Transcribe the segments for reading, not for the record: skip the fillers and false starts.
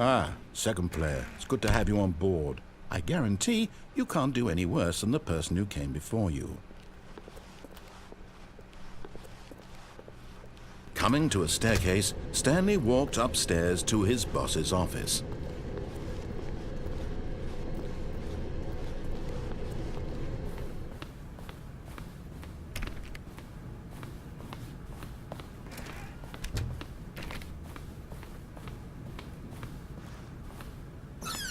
Ah, second player. It's good to have you on board. I guarantee you can't do any worse than the person who came before you. Coming to a staircase, Stanley walked upstairs to his boss's office.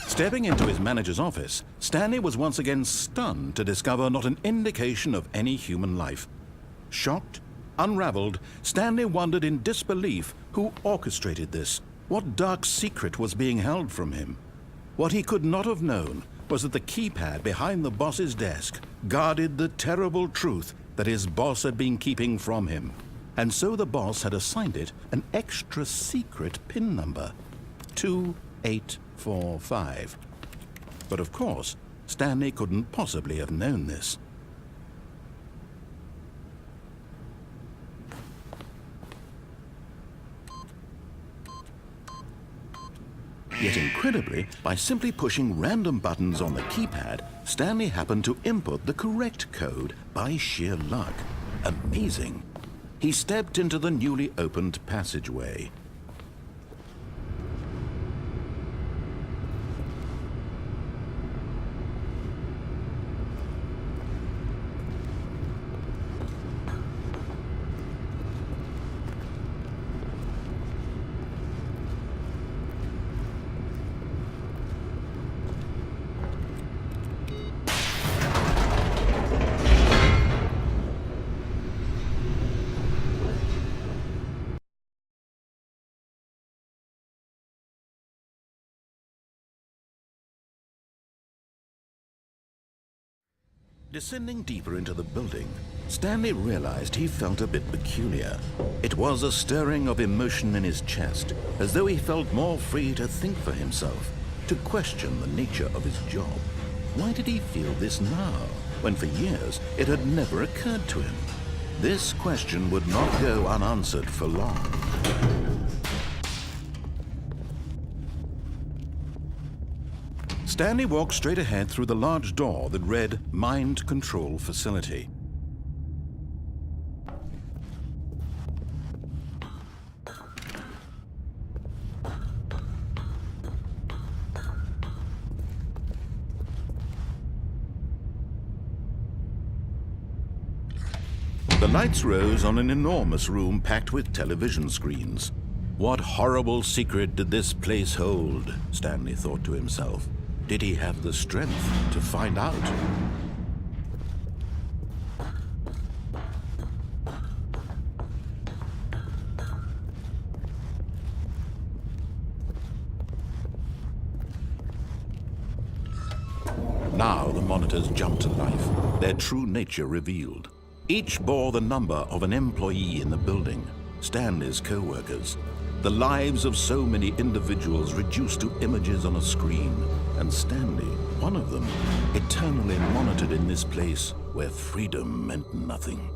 Stepping into his manager's office, Stanley was once again stunned to discover not an indication of any human life. Shocked, unraveled, Stanley wondered in disbelief who orchestrated this. What dark secret was being held from him? What he could not have known was that the keypad behind the boss's desk guarded the terrible truth that his boss had been keeping from him. And so the boss had assigned it an extra secret PIN number, 2845. But of course, Stanley couldn't possibly have known this. Yet incredibly, by simply pushing random buttons on the keypad, Stanley happened to input the correct code by sheer luck. Amazing. He stepped into the newly opened passageway. Descending deeper into the building, Stanley realized he felt a bit peculiar. It was a stirring of emotion in his chest, as though he felt more free to think for himself, to question the nature of his job. Why did he feel this now, when for years it had never occurred to him? This question would not go unanswered for long. Stanley walked straight ahead through the large door that read Mind Control Facility. The lights rose on an enormous room packed with television screens. What horrible secret did this place hold? Stanley thought to himself. Did he have the strength to find out? Now the monitors jumped to life, their true nature revealed. Each bore the number of an employee in the building, Stanley's co-workers. The lives of so many individuals reduced to images on a screen, and Stanley, one of them, eternally monitored in this place where freedom meant nothing.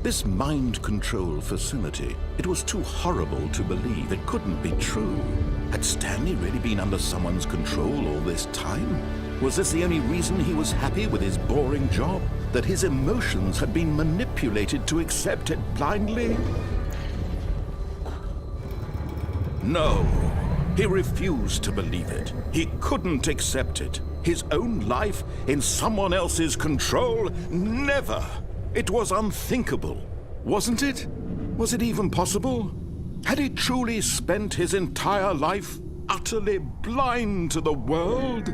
This mind control facility, it was too horrible to believe. It couldn't be true. Had Stanley really been under someone's control all this time? Was this the only reason he was happy with his boring job? That his emotions had been manipulated to accept it blindly? No, he refused to believe it. He couldn't accept it. His own life in someone else's control? Never! It was unthinkable, wasn't it? Was it even possible? Had he truly spent his entire life utterly blind to the world?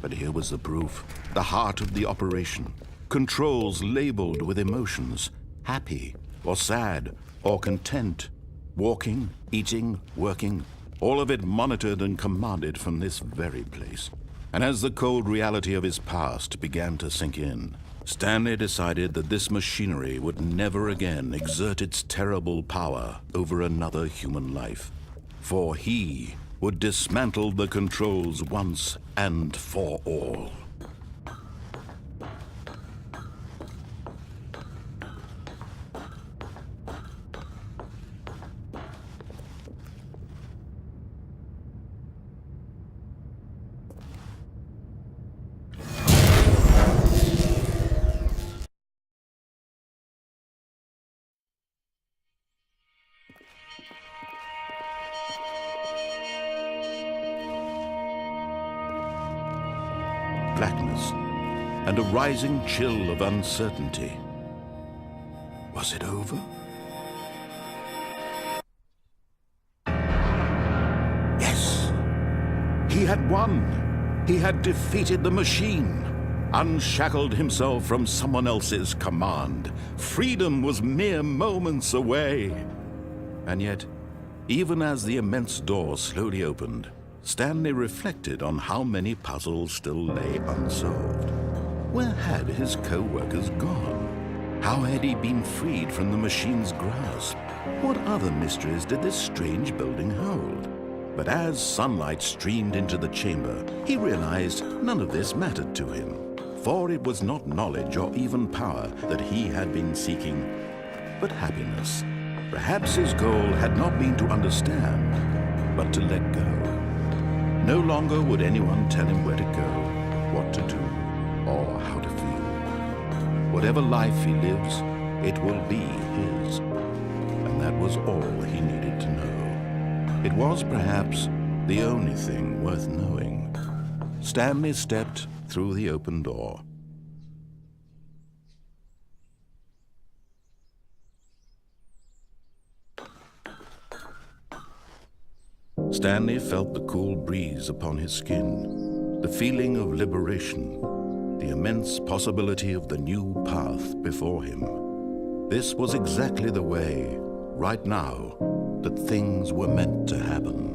But here was the proof, the heart of the operation. Controls labeled with emotions, happy or sad or content, walking, eating, working, all of it monitored and commanded from this very place. And as the cold reality of his past began to sink in, Stanley decided that this machinery would never again exert its terrible power over another human life. For he would dismantle the controls once and for all. Blackness and a rising chill of uncertainty. Was it over? Yes! He had won! He had defeated the machine, unshackled himself from someone else's command. Freedom was mere moments away. And yet, even as the immense door slowly opened, Stanley reflected on how many puzzles still lay unsolved. Where had his co-workers gone? How had he been freed from the machine's grasp? What other mysteries did this strange building hold? But as sunlight streamed into the chamber, he realized none of this mattered to him, for it was not knowledge or even power that he had been seeking, but happiness. Perhaps his goal had not been to understand, but to let go. No longer would anyone tell him where to go, what to do, or how to feel. Whatever life he lives, it will be his. And that was all he needed to know. It was perhaps the only thing worth knowing. Stanley stepped through the open door. Stanley felt the cool breeze upon his skin, the feeling of liberation, the immense possibility of the new path before him. This was exactly the way, right now, that things were meant to happen.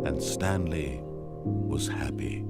And Stanley was happy.